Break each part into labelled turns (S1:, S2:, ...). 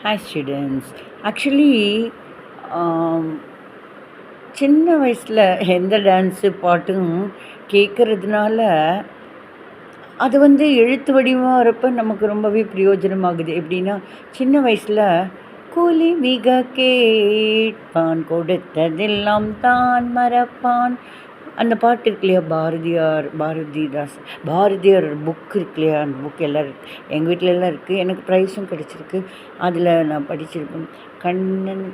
S1: Hi students. Actually, சின்ன வயசில் எந்த டான்ஸு பாட்டும் கேட்குறதுனால அது எழுத்து வடிவமாக வரப்போ நமக்கு ரொம்பவே பிரயோஜனமாகுது. எப்படின்னா, சின்ன வயசில் கூலி மிக கேட்பான் கொடுத்ததெல்லாம் தான் மறப்பான். அந்த பாட்டு இருக்கு இல்லையா, பாரதியார் புக் இருக்கு இல்லையா, அந்த புக் எல்லாம் எங்கள் வீட்டிலலாம் இருக்குது. எனக்கு ப்ரைஸும் கிடச்சிருக்கு. அதில் நான் படிச்சிருப்பேன். கண்ணன்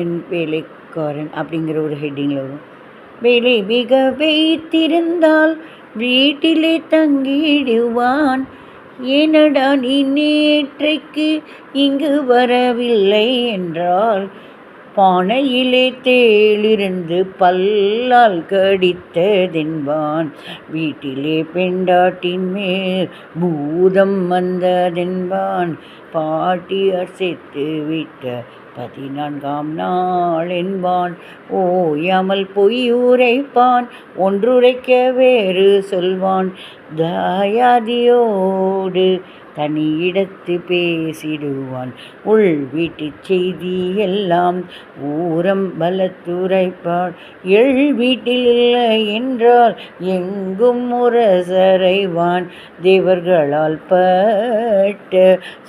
S1: என் வேலைக்காரன் அப்படிங்கிற ஒரு ஹெட்டிங்கில் வரும். வேலை மிக வைத்திருந்தால் வீட்டிலே தங்கிடுவான். ஏனடா நீ நேற்றைக்கு இங்கு வரவில்லை என்றால் பானையிலே தேளிருந்து பல்லால் கடித்ததென்பான். வீட்டிலே பெண்டாட்டின் மேல் பூதம் வந்ததென்பான். பாட்டியார் சேர்த்து விட்ட 14ஆம் நாள் என்பான். ஓயாமல் பொய் உரைப்பான், ஒன்றுரைக்க வேறு சொல்வான். தயாதியோடு தனியிடத்து பேசிடுவான். உள் வீட்டு செய்தி எல்லாம் ஊரம் பலத்துரைப்பான். வீட்டில் இல்லை என்றால் எங்கும் முரசறைவான். தேவர்களால் பட்ட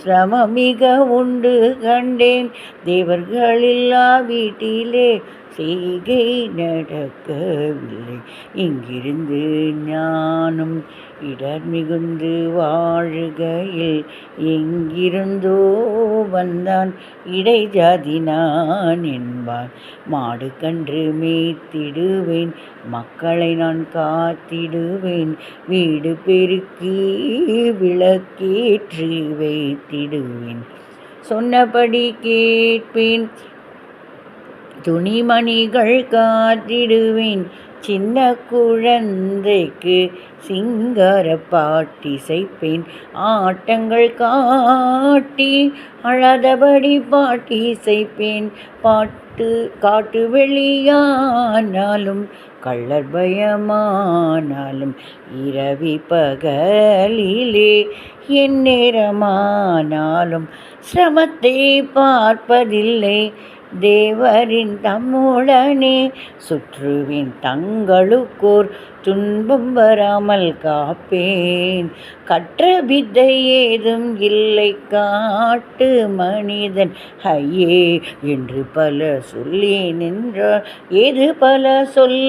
S1: சிரமம் மிக உண்டு கண்டேன். தேவர்களில்லா வீட்டிலே செய்கை நடக்கவில்லை. இங்கிருந்து ஞானம் இடர் மிகுந்து வாழுகையில் எங்கிருந்தோ வந்தான் இடைஜாதி நான் என்பான். மாடு கன்று மேய்த்திடுவேன், மக்களை நான் காத்திடுவேன். வீடு பெருக்கி விளக்கேற்றி வைத்திடுவேன். சொன்னபடி கேட்பேன், துணிமணிகள் காத்திடுவேன். சின்ன குழந்தைக்கு சிங்கார பாட்டிசைப்பேன். ஆட்டங்கள் காட்டி அழாதபடி பாட்டிசைப்பேன். காட்டு வெளியானாலும் கள்ளர் பயமானாலும் இரவி பகலிலே என் நேரமானாலும் சிரமத்தை பார்ப்பதில்லை. தேவரின் தம்முடனே சுற்றுவேன், தங்களுக்கோர் துன்பம் வராமல் காப்பேன். கற்ற வித்தை ஏதும் இல்லை காட்டு மனிதன் ஐயே என்று பல சொல்லேன் என்றால் ஏது பல சொல்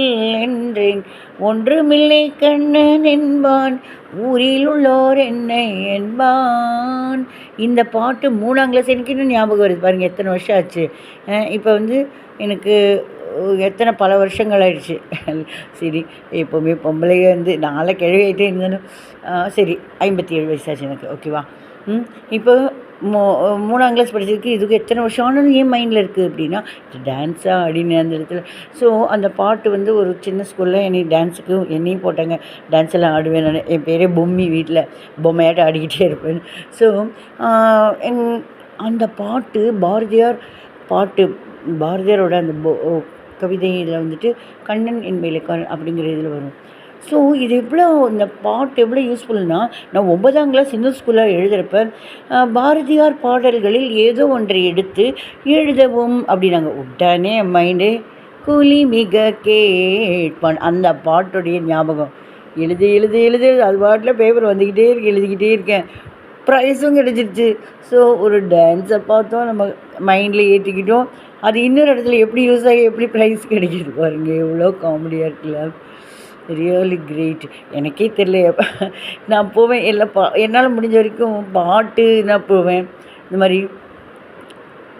S1: என்றேன். ஒன்றுமில்லை கண்ணன் என்பான், ஊரில் உள்ளோர் என்னை என்பான். இந்த பாட்டு 3ஆம் கிளாஸ் எனக்கு இன்னும் ஞாபகம் வருது. பாருங்கள், எத்தனை வருஷம் ஆச்சு. இப்போ எனக்கு எத்தனை பல வருஷங்கள் ஆயிடுச்சு. சரி, எப்போவுமே பொம்பளைங்க நாளை கிழவி ஆகிட்டே இருந்தாலும் சரி, 57 வயசாச்சு எனக்கு. ஓகேவா? இப்போ 3ஆம் கிளாஸ் படிச்சதுக்கு இதுக்கு எத்தனை வருஷம் ஆனாலும் என் மைண்டில் இருக்குது. அப்படின்னா டான்ஸாக அப்படின்னு அந்த இடத்துல. ஸோ அந்த பாட்டு ஒரு சின்ன ஸ்கூலில் டான்ஸுக்கு என்னையும் போட்டாங்க. டான்ஸ் எல்லாம் ஆடுவேன் நான். என் பேரே பொம்மி, வீட்டில் பொம்மையாட்ட ஆடிக்கிட்டே இருப்பேன். ஸோ அந்த பாட்டு பாரதியாரோட அந்த கவிதையில் கண்ணன் என் வேலைக்காரன் அப்படிங்கிற இதில் வரும். ஸோ இது இந்த பாட்டு எவ்வளோ யூஸ்ஃபுல்னால், நான் 9ஆம் கிளாஸ் இந்து ஸ்கூலில் எழுதுகிறப்ப பாரதியார் பாடல்களில் ஏதோ ஒன்றை எடுத்து எழுதவும் அப்படின்னாங்க. உடனே என் மைண்டு கூலி மிக கேட்பான் அந்த பாட்டுடைய ஞாபகம். எழுது அது பாட்டில் பேப்பர் வந்துக்கிட்டே எழுதிக்கிட்டே இருக்கேன். ப்ரைஸும் கிடச்சிருச்சு. ஸோ ஒரு டான்ஸை பார்த்தோம், நம்ம மைண்டில் ஏற்றிக்கிட்டோம். அது இன்னொரு இடத்துல எப்படி யூஸ் ஆகி எப்படி ப்ரைஸ் கிடைக்கிது பாருங்கள். எவ்வளோ காமெடியாக இருக்குல்ல. Really great. எனக்கே தெரியல. நான் போவேன் என்னால் முடிஞ்ச வரைக்கும் பாட்டு நான் போவேன். இந்த மாதிரி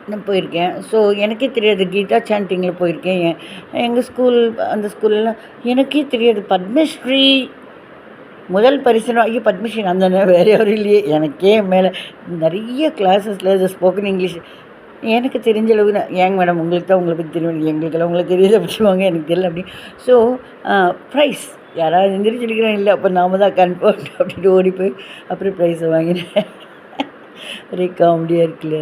S1: நான் போயிருக்கேன். ஸோ எனக்கே தெரியாது. கீதா சாண்டிங்கில் போயிருக்கேன். எங்கள் ஸ்கூல் அந்த ஸ்கூல்லாம் எனக்கே தெரியாது. பத்மஸ்ரீ முதல் பரிசு ஐயோ பத்மஸ்ரீ அந்த வேறு யாரும் இல்லையே. எனக்கே மேலே நிறைய கிளாஸஸில் ஸ்போக்கன் இங்கிலீஷ் எனக்கு தெரிஞ்ச அளவுக்கு ஏங்க மேடம் உங்களுக்கு தான் உங்களை பற்றி தெரியும், எங்களுக்கெல்லாம் உங்களுக்கு தெரியுது அப்படிவாங்க. எனக்கு தெரியல அப்படி. ஸோ ப்ரைஸ் யாராவது எந்திரிச்சிருக்கிறோம் இல்லை, அப்போ நாம தான் கன்ஃபார்ம் அப்படின்ட்டு ஓடி போய் அப்புறம் ப்ரைஸை வாங்கினேன். ஒரே காமெடியாக இருக்குல்ல.